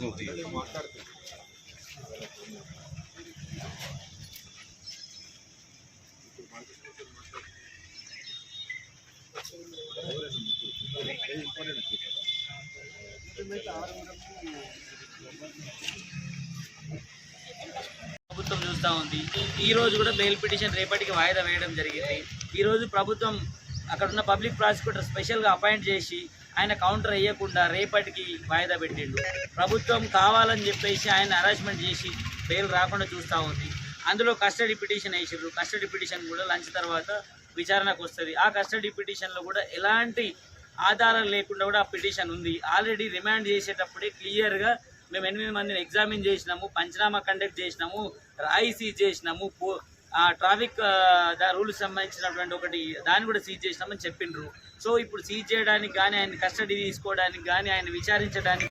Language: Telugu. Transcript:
ప్రభుత్వం చూస్తూ ఉంది. ఈరోజు కూడా బెయిల్ పిటిషన్ రేపటికి వాయిదా వేయడం జరిగింది. ఈరోజు ప్రభుత్వం అక్కడున్న పబ్లిక్ ప్రాసిక్యూటర్ స్పెషల్గా అపాయింట్ చేసి ఆయన కౌంటర్ వేయకుండా రేపటికి వాయిదా పెట్టిండు. ప్రభుత్వం కావాలని చెప్పేసి ఆయన హరాస్మెంట్ చేసి బెయిల్ రాకుండా చూస్తూ ఉంది. అందులో కస్టడీ పిటిషన్ వేసిర్రు. కస్టడీ పిటిషన్ కూడా లంచ్ తర్వాత విచారణకు వస్తుంది. ఆ కస్టడీ పిటిషన్లో కూడా ఎలాంటి ఆధారాలు లేకుండా కూడా ఆ పిటిషన్ ఉంది. ఆల్రెడీ రిమాండ్ చేసేటప్పుడే క్లియర్గా మేము 8 మందిని ఎగ్జామిన్ చేసినాము, పంచనామా కండక్ట్ చేసినాము, రాయి సీజ్ చేసినాము, ట్రాఫిక్ రూల్స్ సంబంధించినటువంటి ఒకటి దాన్ని కూడా సీజ్ చేసినామని చెప్పిండ్రు. సో ఇప్పుడు సీజ్ చేయడానికి కానీ, ఆయన కస్టడీ తీసుకోవడానికి కానీ, ఆయన విచారించడానికి